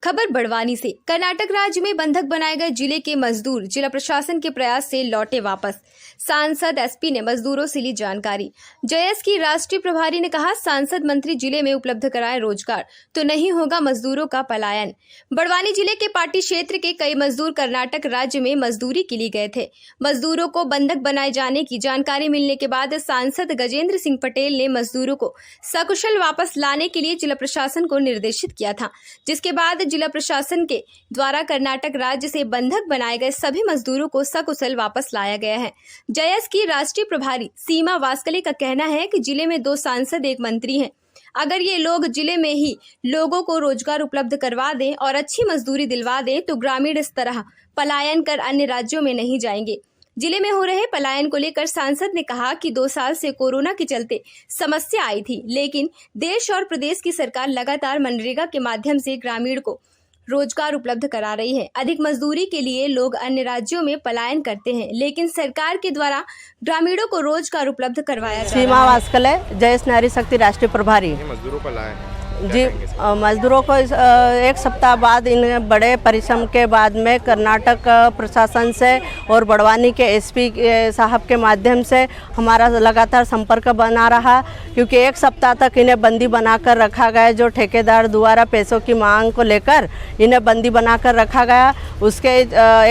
खबर बड़वानी से। कर्नाटक राज्य में बंधक बनाए गए जिले के मजदूर जिला प्रशासन के प्रयास से लौटे वापस। सांसद एसपी ने मजदूरों से ली जानकारी। जेएस की राष्ट्रीय प्रभारी ने कहा, सांसद मंत्री जिले में उपलब्ध कराए रोजगार तो नहीं होगा मजदूरों का पलायन। बड़वानी जिले के पाटी क्षेत्र के कई मजदूर कर्नाटक राज्य में मजदूरी के लिए गए थे। मजदूरों को बंधक बनाए जाने की जानकारी मिलने के बाद सांसद गजेंद्र सिंह पटेल ने मजदूरों को सकुशल वापस लाने के लिए जिला प्रशासन को निर्देशित किया था, जिसके बाद जिला प्रशासन के द्वारा कर्नाटक राज्य से बंधक बनाए गए सभी मजदूरों को सकुशल वापस लाया गया है। जेएस की राष्ट्रीय प्रभारी सीमा वास्कले का कहना है कि जिले में 2 सांसद 1 मंत्री हैं। अगर ये लोग जिले में ही लोगों को रोजगार उपलब्ध करवा दें और अच्छी मजदूरी दिलवा दें तो ग्रामीण इस तरह पलायन कर अन्य राज्यों में नहीं जाएंगे। जिले में हो रहे पलायन को लेकर सांसद ने कहा कि 2 साल से कोरोना के चलते समस्या आई थी, लेकिन देश और प्रदेश की सरकार लगातार मनरेगा के माध्यम से ग्रामीण को रोजगार उपलब्ध करा रही है। अधिक मजदूरी के लिए लोग अन्य राज्यों में पलायन करते हैं, लेकिन सरकार के द्वारा ग्रामीणों को रोजगार उपलब्ध करवाया जा रहा है। सीमा वास्कले, जेएस नारी शक्ति राष्ट्रीय प्रभारी। मजदूरों को लाए जी, मजदूरों को 1 सप्ताह बाद इन बड़े परिश्रम के बाद में कर्नाटक प्रशासन से और बड़वानी के एसपी साहब के माध्यम से हमारा लगातार संपर्क बना रहा, क्योंकि 1 सप्ताह तक इन्हें बंदी बनाकर रखा गया। जो ठेकेदार द्वारा पैसों की मांग को लेकर इन्हें बंदी बनाकर रखा गया, उसके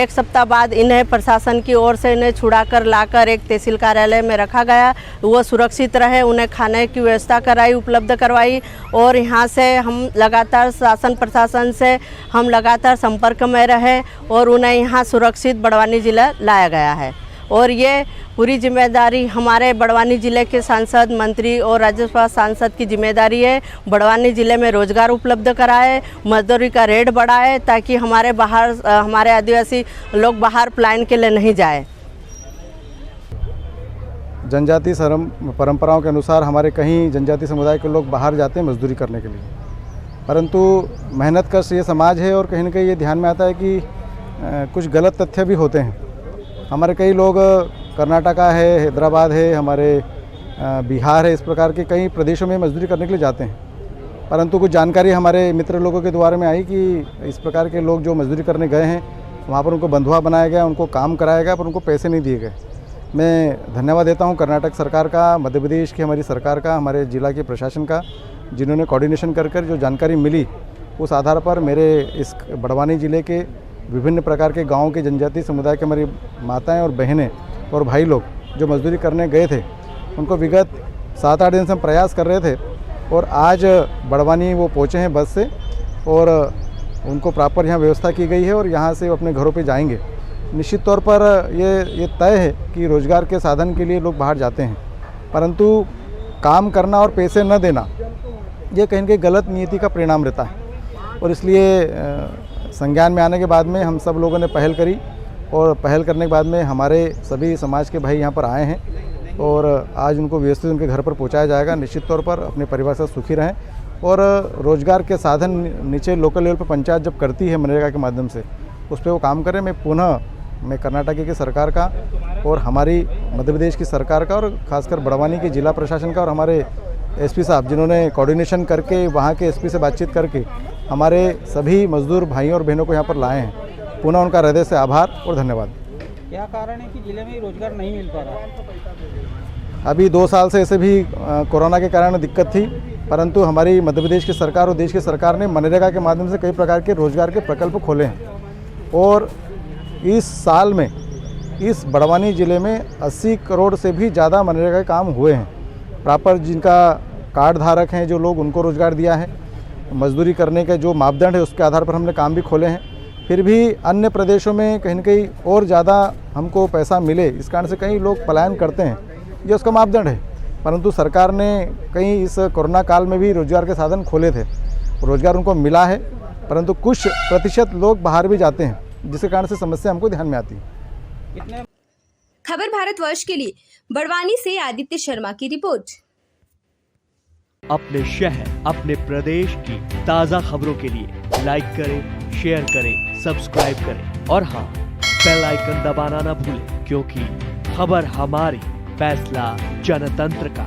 1 सप्ताह बाद इन्हें प्रशासन की ओर से इन्हें छुड़ाकर लाकर एक तहसील कार्यालय में रखा गया। वो सुरक्षित रहे, उन्हें खाने की व्यवस्था कराई, उपलब्ध करवाई। और यहाँ से हम लगातार शासन प्रशासन से हम लगातार संपर्क में रहे और उन्हें यहाँ सुरक्षित बड़वानी जिला लाया गया है। और ये पूरी जिम्मेदारी हमारे बड़वानी जिले के सांसद, मंत्री और राज्यसभा सांसद की जिम्मेदारी है। बड़वानी जिले में रोजगार उपलब्ध कराए, मजदूरी का रेट बढ़ाए, ताकि हमारे आदिवासी लोग बाहर पलायन के लिए नहीं जाए। जनजाति परंपराओं के अनुसार हमारे कहीं जनजाति समुदाय के लोग बाहर जाते हैं मजदूरी करने के लिए, परंतु मेहनत कश ये समाज है और कहीं ना कहीं ये ध्यान में आता है कि कुछ गलत तथ्य भी होते हैं। हमारे कई लोग कर्नाटका है, हैदराबाद है, हमारे बिहार है, इस प्रकार के कई प्रदेशों में मजदूरी करने के लिए जाते हैं, परंतु कुछ जानकारी हमारे मित्र लोगों के द्वारा में आई कि इस प्रकार के लोग जो मजदूरी करने गए हैं वहाँ पर उनको बंधुआ बनाया गया, उनको काम कराया गया, पर उनको पैसे नहीं दिए गए। मैं धन्यवाद देता हूं कर्नाटक सरकार का, मध्य प्रदेश की हमारी सरकार का, हमारे जिला के प्रशासन का, जिन्होंने कोऑर्डिनेशन कर जो जानकारी मिली उस आधार पर मेरे इस बड़वानी जिले के विभिन्न प्रकार के गाँव के जनजाति समुदाय के हमारी माताएं और बहनें और भाई लोग जो मजदूरी करने गए थे, उनको विगत 7-8 दिन से हम प्रयास कर रहे थे और आज बड़वानी वो पहुँचे हैं बस से और उनको प्रॉपर यहाँ व्यवस्था की गई है और यहाँ से वो अपने घरों पर जाएँगे। निश्चित तौर पर ये तय है कि रोज़गार के साधन के लिए लोग बाहर जाते हैं, परंतु काम करना और पैसे न देना ये कहीं ना कहीं गलत नीति का परिणाम रहता है। और इसलिए संज्ञान में आने के बाद में हम सब लोगों ने पहल करी और पहल करने के बाद में हमारे सभी समाज के भाई यहाँ पर आए हैं और आज उनको व्यवस्थित उनके घर पर पहुँचाया जाएगा। निश्चित तौर पर अपने परिवार से सुखी रहें और रोज़गार के साधन नीचे लोकल लेवल पर पंचायत जब करती है मनरेगा के माध्यम से, उस पर वो काम करें। मैं कर्नाटक की सरकार का और हमारी मध्य प्रदेश की सरकार का और ख़ासकर बड़वानी के जिला प्रशासन का और हमारे एसपी साहब जिन्होंने कोऑर्डिनेशन करके वहाँ के एसपी से बातचीत करके हमारे सभी मजदूर भाइयों और बहनों को यहाँ पर लाए हैं, पुनः उनका हृदय से आभार और धन्यवाद। क्या कारण है कि जिले में रोजगार नहीं मिल पा रहा? अभी 2 साल से ऐसे भी कोरोना के कारण दिक्कत थी, परंतु हमारी मध्य प्रदेश की सरकार और देश की सरकार ने मनरेगा के माध्यम से कई प्रकार के रोजगार के प्रकल्प खोले हैं और इस साल में इस बड़वानी ज़िले में 80 करोड़ से भी ज़्यादा मनरेगा के काम हुए हैं। प्रॉपर जिनका कार्ड धारक हैं जो लोग, उनको रोज़गार दिया है। मजदूरी करने के जो मापदंड है उसके आधार पर हमने काम भी खोले हैं। फिर भी अन्य प्रदेशों में कहीं न कहीं और ज़्यादा हमको पैसा मिले, इस कारण से कई लोग पलायन करते हैं, ये उसका मापदंड है। परंतु सरकार ने कहीं इस कोरोना काल में भी रोज़गार के साधन खोले थे, रोज़गार उनको मिला है, परंतु कुछ प्रतिशत लोग बाहर भी जाते हैं, जिसके कारण से समस्या हमको ध्यान में आती है। खबर भारतवर्ष के लिए बड़वानी से आदित्य शर्मा की रिपोर्ट। अपने शहर, अपने प्रदेश की ताज़ा खबरों के लिए लाइक करें, शेयर करें, सब्सक्राइब करें और हाँ, बेल आइकन दबाना ना भूलें, क्योंकि खबर हमारी, फैसला जनतंत्र का।